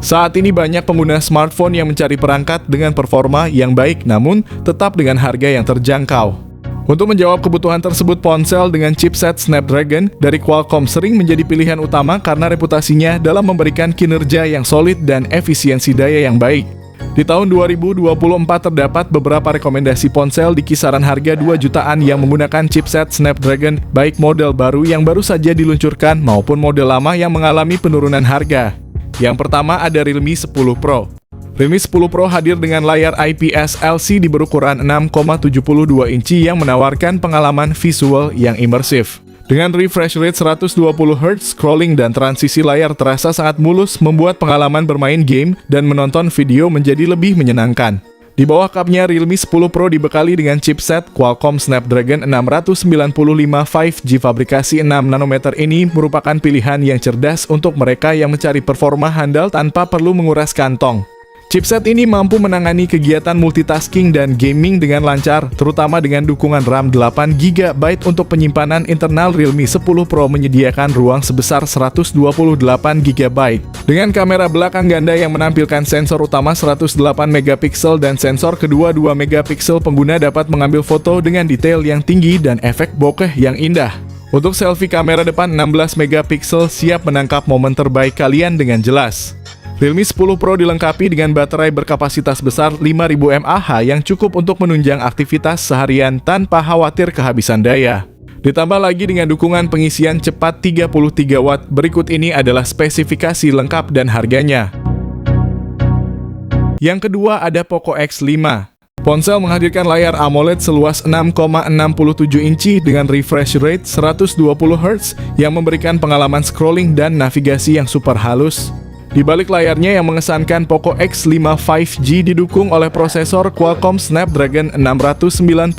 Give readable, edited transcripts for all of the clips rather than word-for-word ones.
Saat ini banyak pengguna smartphone yang mencari perangkat dengan performa yang baik namun tetap dengan harga yang terjangkau. Untuk menjawab kebutuhan tersebut, ponsel dengan chipset Snapdragon dari Qualcomm sering menjadi pilihan utama karena reputasinya dalam memberikan kinerja yang solid dan efisiensi daya yang baik. Di tahun 2024 terdapat beberapa rekomendasi ponsel di kisaran harga 2 jutaan yang menggunakan chipset Snapdragon, baik model baru yang baru saja diluncurkan maupun model lama yang mengalami penurunan harga. Yang pertama ada Realme 10 Pro. Realme 10 Pro hadir dengan layar IPS LCD berukuran 6,72 inci yang menawarkan pengalaman visual yang imersif. Dengan refresh rate 120Hz, scrolling dan transisi layar terasa sangat mulus, membuat pengalaman bermain game dan menonton video menjadi lebih menyenangkan. Di bawah kapnya, Realme 10 Pro dibekali dengan chipset Qualcomm Snapdragon 695 5G fabrikasi 6nm. Ini merupakan pilihan yang cerdas untuk mereka yang mencari performa handal tanpa perlu menguras kantong. Chipset ini mampu menangani kegiatan multitasking dan gaming dengan lancar, terutama dengan dukungan RAM 8GB untuk penyimpanan internal. Realme 10 Pro menyediakan ruang sebesar 128GB. Dengan kamera belakang ganda yang menampilkan sensor utama 108MP dan sensor kedua 2MP, pengguna dapat mengambil foto dengan detail yang tinggi dan efek bokeh yang indah. Untuk selfie, kamera depan 16MP siap menangkap momen terbaik kalian dengan jelas. Realme 10 Pro dilengkapi dengan baterai berkapasitas besar 5000 mAh yang cukup untuk menunjang aktivitas seharian tanpa khawatir kehabisan daya. Ditambah lagi dengan dukungan pengisian cepat 33 Watt. Berikut ini adalah spesifikasi lengkap dan harganya. Yang kedua ada Poco X5. Ponsel menghadirkan layar AMOLED seluas 6,67 inci dengan refresh rate 120Hz yang memberikan pengalaman scrolling dan navigasi yang super halus. Di balik layarnya yang mengesankan, Poco X5 5G didukung oleh prosesor Qualcomm Snapdragon 695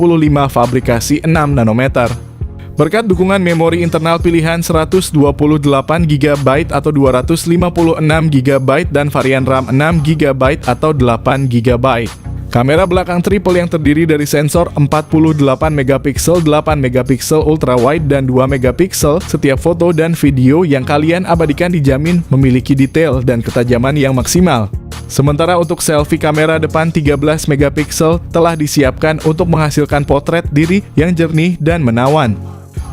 fabrikasi 6nm. Berkat dukungan memori internal pilihan 128GB atau 256GB dan varian RAM 6GB atau 8GB. Kamera belakang triple yang terdiri dari sensor 48MP, 8MP ultra wide dan 2MP. Setiap foto dan video yang kalian abadikan dijamin memiliki detail dan ketajaman yang maksimal. Sementara untuk selfie, kamera depan 13MP telah disiapkan untuk menghasilkan potret diri yang jernih dan menawan.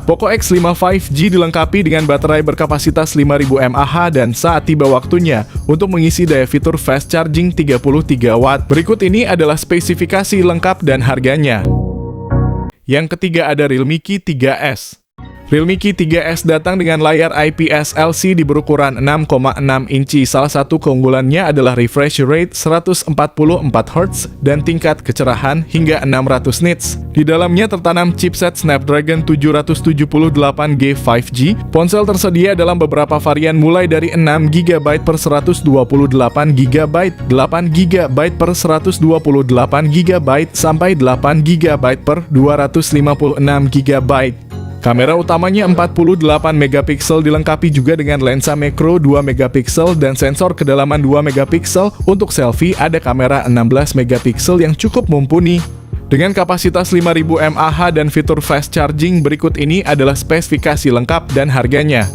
Poco X5 5G dilengkapi dengan baterai berkapasitas 5000 mAh dan saat tiba waktunya untuk mengisi daya fitur fast charging 33 Watt. Berikut ini adalah spesifikasi lengkap dan harganya. Yang ketiga ada Realme Key 3S. Realme Key 3S datang dengan layar IPS LCD berukuran 6,6 inci. Salah satu keunggulannya adalah refresh rate 144Hz dan tingkat kecerahan hingga 600 nits. Di dalamnya tertanam chipset Snapdragon 778G 5G. Ponsel tersedia dalam beberapa varian mulai dari 6GB per 128GB, 8GB per 128GB, sampai 8GB per 256GB. Kamera utamanya 48MP, dilengkapi juga dengan lensa makro 2MP dan sensor kedalaman 2MP. Untuk selfie ada kamera 16MP yang cukup mumpuni. Dengan kapasitas 5000 mAh dan fitur fast charging, berikut ini adalah spesifikasi lengkap dan harganya.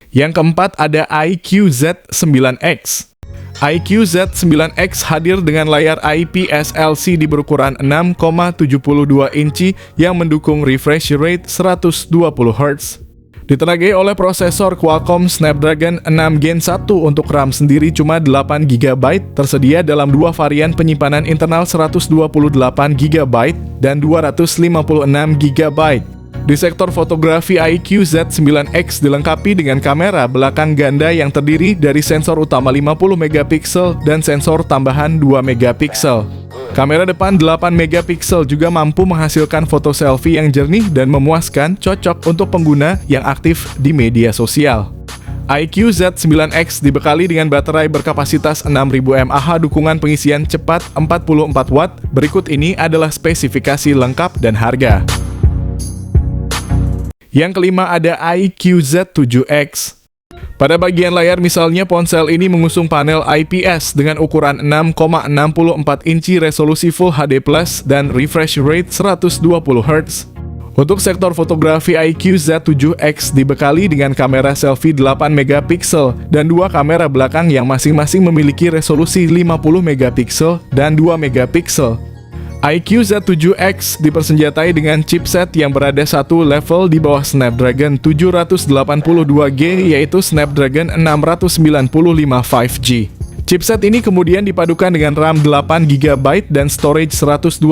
Yang keempat ada iQOO Z9X. iQOO Z9X hadir dengan layar IPS LCD berukuran 6,72 inci yang mendukung refresh rate 120Hz. Ditenagai oleh prosesor Qualcomm Snapdragon 6 Gen 1, untuk RAM sendiri cuma 8GB, tersedia dalam dua varian penyimpanan internal 128GB dan 256GB. Di sektor fotografi, iQOO Z9X dilengkapi dengan kamera belakang ganda yang terdiri dari sensor utama 50MP dan sensor tambahan 2MP. Kamera depan 8MP juga mampu menghasilkan foto selfie yang jernih dan memuaskan, cocok untuk pengguna yang aktif di media sosial. iQOO Z9X dibekali dengan baterai berkapasitas 6000 mAh, dukungan pengisian cepat 44 Watt. Berikut ini adalah spesifikasi lengkap dan harga. Yang kelima ada iQOO Z7X. Pada bagian layar misalnya, ponsel ini mengusung panel IPS dengan ukuran 6,64 inci, resolusi Full HD+ dan refresh rate 120Hz. Untuk sektor fotografi, iQOO Z7X dibekali dengan kamera selfie 8 megapiksel dan dua kamera belakang yang masing-masing memiliki resolusi 50 megapiksel dan 2 megapiksel. iQOO Z7X dipersenjatai dengan chipset yang berada satu level di bawah Snapdragon 782G, yaitu Snapdragon 695 5G. Chipset ini kemudian dipadukan dengan RAM 8GB dan storage 128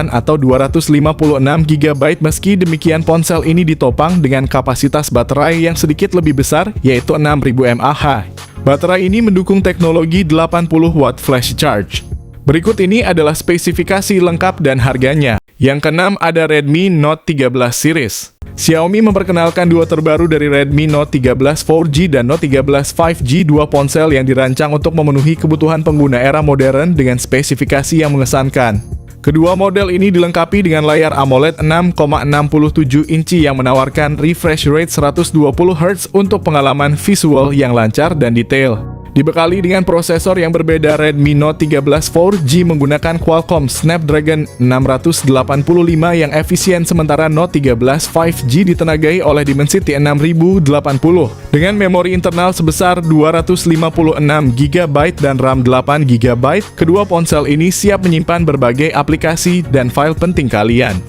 atau 256GB. Meski demikian, ponsel ini ditopang dengan kapasitas baterai yang sedikit lebih besar, yaitu 6000 mAh. Baterai ini mendukung teknologi 80W flash charge. Berikut ini adalah spesifikasi lengkap dan harganya. Yang keenam ada Redmi Note 13 series. Xiaomi memperkenalkan duo terbaru dari Redmi Note 13 4G dan Note 13 5G, dua ponsel yang dirancang untuk memenuhi kebutuhan pengguna era modern dengan spesifikasi yang mengesankan. Kedua model ini dilengkapi dengan layar AMOLED 6,67 inci yang menawarkan refresh rate 120Hz untuk pengalaman visual yang lancar dan detail. Dibekali dengan prosesor yang berbeda, Redmi Note 13 4G menggunakan Qualcomm Snapdragon 685 yang efisien, sementara Note 13 5G ditenagai oleh Dimensity 6080 dengan memori internal sebesar 256GB dan RAM 8GB. Kedua ponsel ini siap menyimpan berbagai aplikasi dan file penting kalian.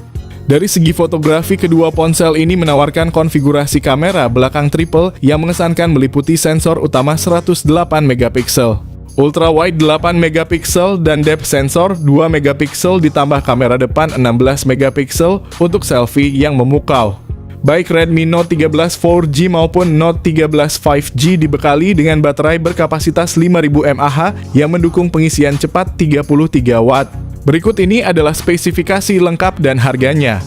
Dari segi fotografi, kedua ponsel ini menawarkan konfigurasi kamera belakang triple yang mengesankan meliputi sensor utama 108 megapiksel, ultra wide 8 megapiksel dan depth sensor 2 megapiksel ditambah kamera depan 16 megapiksel untuk selfie yang memukau. Baik Redmi Note 13 4G maupun Note 13 5G dibekali dengan baterai berkapasitas 5000 mAh yang mendukung pengisian cepat 33W. Berikut ini adalah spesifikasi lengkap dan harganya.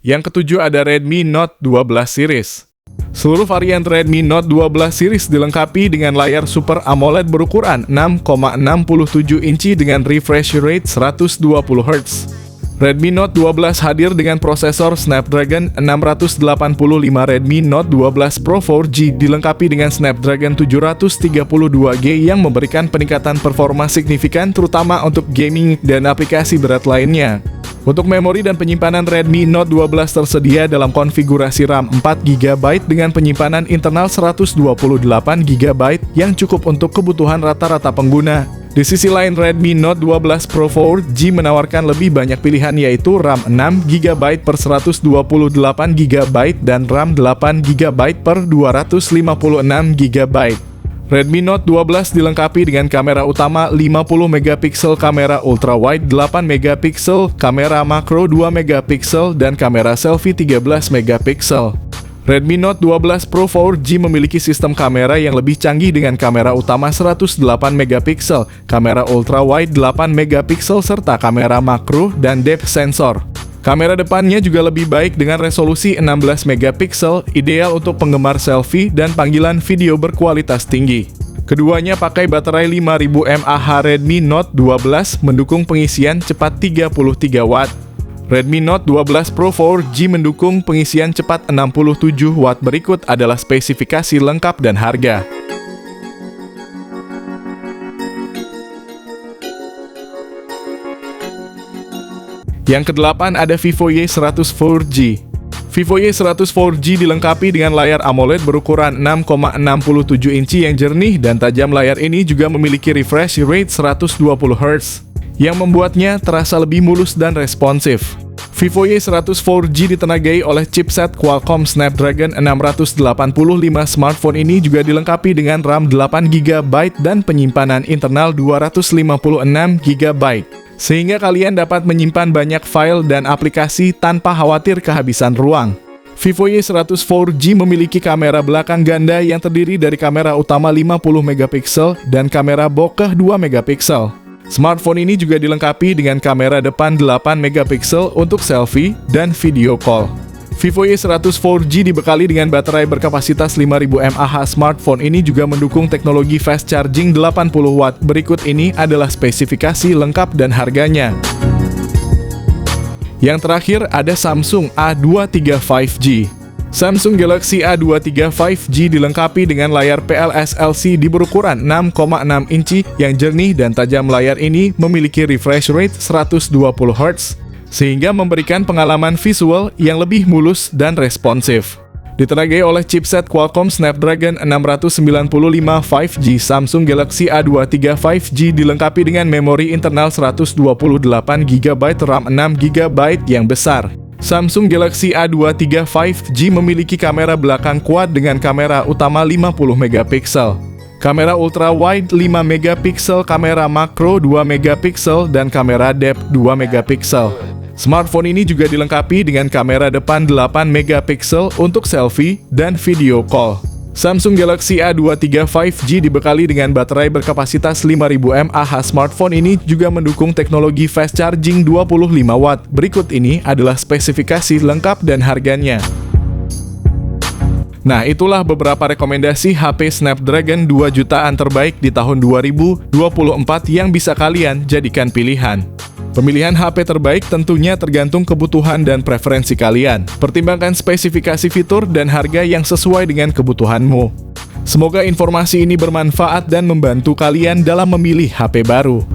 Yang ketujuh ada Redmi Note 12 series. Seluruh varian Redmi Note 12 series dilengkapi dengan layar Super AMOLED berukuran 6,67 inci dengan refresh rate 120Hz. Redmi Note 12 hadir dengan prosesor Snapdragon 685. Redmi Note 12 Pro 4G dilengkapi dengan Snapdragon 732G yang memberikan peningkatan performa signifikan terutama untuk gaming dan aplikasi berat lainnya. Untuk memori dan penyimpanan, Redmi Note 12 tersedia dalam konfigurasi RAM 4GB dengan penyimpanan internal 128GB yang cukup untuk kebutuhan rata-rata pengguna. Di sisi lain, Redmi Note 12 Pro 4G menawarkan lebih banyak pilihan, yaitu RAM 6GB per 128GB dan RAM 8GB per 256GB. Redmi Note 12 dilengkapi dengan kamera utama 50MP, kamera ultrawide 8MP, kamera makro 2MP, dan kamera selfie 13MP. Redmi Note 12 Pro 4G memiliki sistem kamera yang lebih canggih dengan kamera utama 108MP, kamera ultrawide 8MP, serta kamera makro dan depth sensor. Kamera depannya juga lebih baik dengan resolusi 16MP, ideal untuk penggemar selfie dan panggilan video berkualitas tinggi. Keduanya pakai baterai 5000 mAh. Redmi Note 12 mendukung pengisian cepat 33W. Redmi Note 12 Pro 4G mendukung pengisian cepat 67W. Berikut adalah spesifikasi lengkap dan harga. Yang kedelapan ada Vivo Y100 4G. Vivo Y100 4G dilengkapi dengan layar AMOLED berukuran 6,67 inci yang jernih dan tajam. Layar ini juga memiliki refresh rate 120Hz. yang membuatnya terasa lebih mulus dan responsif. Vivo Y100 4G ditenagai oleh chipset Qualcomm Snapdragon 685. Smartphone ini juga dilengkapi dengan RAM 8GB dan penyimpanan internal 256GB, sehingga kalian dapat menyimpan banyak file dan aplikasi tanpa khawatir kehabisan ruang. Vivo Y100 4G memiliki kamera belakang ganda yang terdiri dari kamera utama 50MP dan kamera bokeh 2MP. Smartphone ini juga dilengkapi dengan kamera depan 8MP untuk selfie dan video call. Vivo Y100 4G dibekali dengan baterai berkapasitas 5000 mAh. Smartphone ini juga mendukung teknologi fast charging 80W. Berikut ini adalah spesifikasi lengkap dan harganya. Yang terakhir ada Samsung A23 5G. Samsung Galaxy A23 5G dilengkapi dengan layar PLS LCD berukuran 6,6 inci yang jernih dan tajam. Layar ini memiliki refresh rate 120 Hz, sehingga memberikan pengalaman visual yang lebih mulus dan responsif. Ditenagai oleh chipset Qualcomm Snapdragon 695 5G, Samsung Galaxy A23 5G dilengkapi dengan memori internal 128GB RAM 6GB yang besar. Samsung Galaxy A23 5G memiliki kamera belakang kuat dengan kamera utama 50MP, kamera ultra wide 5MP, kamera makro 2MP, dan kamera depth 2MP. Smartphone ini juga dilengkapi dengan kamera depan 8MP untuk selfie dan video call. Samsung Galaxy A23 5G dibekali dengan baterai berkapasitas 5000 mAh. Smartphone ini juga mendukung teknologi fast charging 25 watt. Berikut ini adalah spesifikasi lengkap dan harganya. Nah, itulah beberapa rekomendasi HP Snapdragon 2 jutaan terbaik di tahun 2024 yang bisa kalian jadikan pilihan. Pemilihan HP terbaik tentunya tergantung kebutuhan dan preferensi kalian. Pertimbangkan spesifikasi fitur dan harga yang sesuai dengan kebutuhanmu. Semoga informasi ini bermanfaat dan membantu kalian dalam memilih HP baru.